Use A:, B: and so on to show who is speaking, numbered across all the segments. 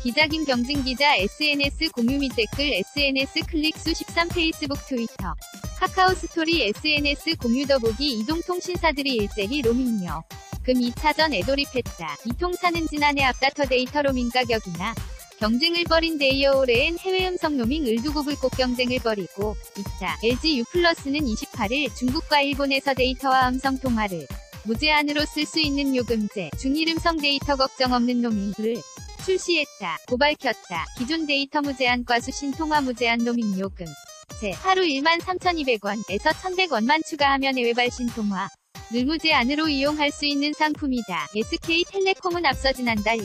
A: 기자 김경진 기자 SNS 공유 및 댓글 SNS 클릭 수 13 페이스북 트위터 카카오 스토리 SNS 공유 더보기 이동통신사들이 일제히 로밍료 금 2차전에 돌입했다. 이 통사는 지난해 앞다퉈 데이터 로밍 가격이나 경쟁을 벌인 데이어올해엔 해외 음성 로밍을 두고 불꽃 경쟁을 벌이고 있다. LG U+는 28일 중국과 일본에서 데이터와 음성 통화를 무제한으로 쓸 수 있는 요금제 중일 음성 데이터 걱정 없는 로밍을 출시했다. 고 밝혔다. 기존 데이터 무제한과 수신 통화 무제한 로밍 요금 제 하루 13,200원에서 1,100원만 추가하면 해외 발신 통화 늘 무제한으로 이용할 수 있는 상품이다. SK텔레콤은 앞서 지난달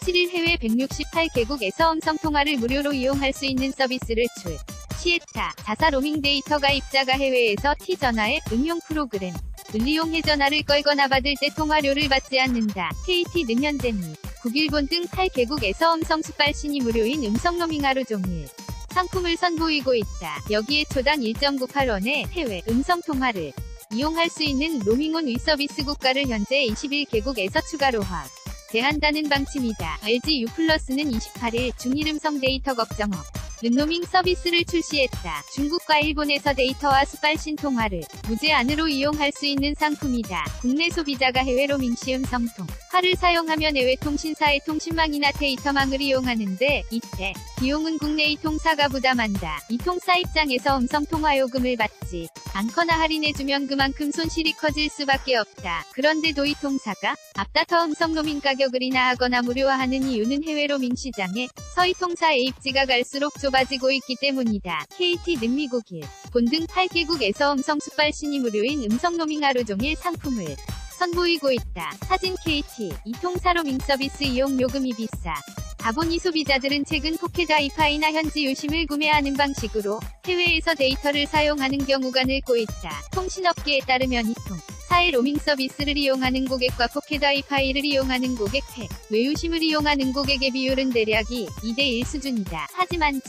A: 7일 해외 168개국에서 음성통화를 무료로 이용할 수 있는 서비스를 출시했다. 자사 로밍 데이터 가입자가 해외에서 T전화의 응용 프로그램 을 이용해 전화를 걸거나 받을 때 통화료를 받지 않는다. KT는 현재 미, 국일본 등 8개국에서 음성 수발신이 무료인 음성 로밍 하루 종일 상품을 선보이고 있다. 여기에 초당 1.98원의 해외 음성 통화를 이용할 수 있는 로밍온 위 서비스 국가를 현재 21개국에서 추가로 확대한다는 방침이다. LG U+는 28일 중일 음성 데이터 걱정 없는 로밍 서비스를 출시했다. 중국과 일본에서 데이터와 수발신 통화를 무제한으로 이용할 수 있는 상품이다. 국내 소비자가 해외 로밍 시 음성통화를 사용하면 해외 통신사의 통신망이나 데이터망을 이용하는데 이때 비용은 국내 이 통사가 부담한다. 이 통사 입장에서 음성통화 요금을 받지 않거나 할인해주면 그만큼 손실이 커질 수밖에 없다. 그런데도 이 통사가 앞다퉈 음성 로밍 가격을 인하하거나 무료화하는 이유는 해외 로밍 시장에 서이 통사의 입지가 갈수록 좁아지고 있기 때문이다. KT는 미국, 일본 등 8개국에서 음성 수발신이 무료인 음성 로밍 하루 종일 상품을 선보이고 있다. 사진 KT, 이 통사 로밍 서비스 이용 요금이 비싸 다보니 소비자들은 최근 포켓 와이파이나 현지 유심을 구매하는 방식으로 해외에서 데이터를 사용하는 경우가 늘고 있다. 통신업계에 따르면 이 통사의 로밍 서비스를 이용하는 고객과 포켓 와이파이를 이용하는 고객 외유심을 이용하는 고객의 비율은 대략 2대1 수준이다. 하지만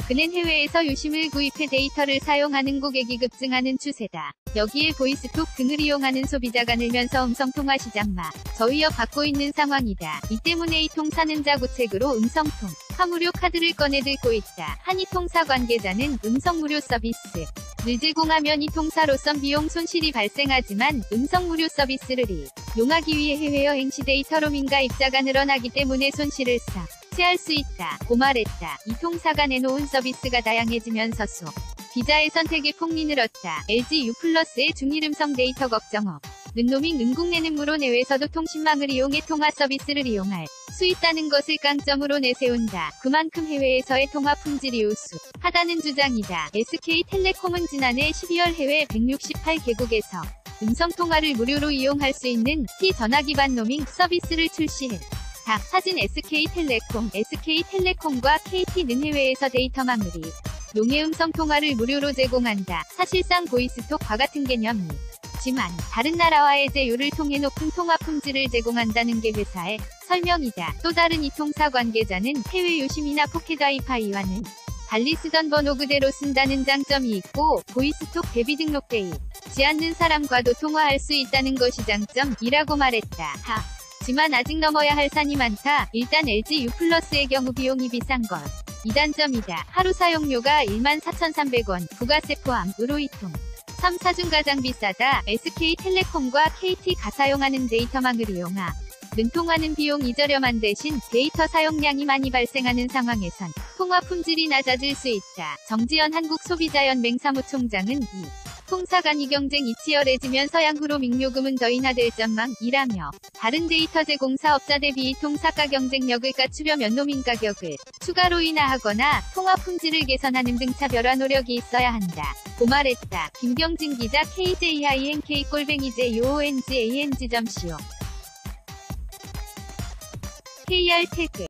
A: 그는 해외에서 유심을 구입해 데이터를 사용하는 고객이 급증하는 추세다. 여기에 보이스톡 등을 이용하는 소비자가 늘면서 음성통화 시장마 저위협 받고 있는 상황이다. 이 때문에 이 통사는 자구책으로 음성통화 무료 카드를 꺼내들고 있다. 한 이 통사 관계자는 음성 무료 서비스를 제공하면 이 통사로선 비용 손실이 발생하지만 음성 무료 서비스를 이용하기 위해 해외여행 시 데이터 로밍 가입자가 늘어나기 때문에 손실을 피할 수 있다. 고 말했다. 이 통사가 내놓은 서비스가 다양해지면서 소비자의 선택의 폭이 늘었다. LG U+의 중일 음성 데이터 걱정 없는 로밍 국내는 물론 해외에서도 통신망을 이용해 통화 서비스를 이용할 수 있다는 것을 강점으로 내세운다. 그만큼 해외에서의 통화 품질이 우수하다는 주장이다. SK텔레콤은 지난해 12월 해외 168개국에서 음성통화를 무료로 이용할 수 있는 T전화 기반 로밍 서비스를 출시했다. 사진 SK텔레콤과 KT는 해외에서 데이터망을 이용해 음성통화를 무료로 제공한다. 사실상 보이스톡과 같은 개념이지만 다른 나라와의 제휴를 통해 높은 통화 품질을 제공한다는 게 회사의 설명이다. 또 다른 이 통사 관계자는 해외 유심이나 포켓 와이파이와는 달리 쓰던 번호 그대로 쓴다는 장점이 있고 보이스톡 대비 등록되지 않는 사람과도 통화할 수 있다는 것이 장점이라고 말했다. 하지만 아직 넘어야 할 산이 많다. 일단 LG U+의 경우 비용이 비싼 것 이 단점이다. 하루 사용료가 14,300원 부가세 포함으로 이통 3, 4중 가장 비싸다. SK텔레콤과 KT가 사용하는 데이터망을 이용하는 통화는 비용이 저렴한 대신 데이터 사용량이 많이 발생하는 상황에선 통화 품질이 낮아질 수 있다. 정지연 한국소비자연맹 사무총장은 이 통사 간이 경쟁이 치열해지면 서양 로밍 요금은 더 인하될 전망이라며 다른 데이터 제공사업자 대비 이 통사가 경쟁력을 갖추려면 로밍 가격을 추가로 인하하거나 통화 품질을 개선하는 등 차별화 노력이 있어야 한다. 고 말했다. 김경진 기자 KJINK@joongang.co KR 태그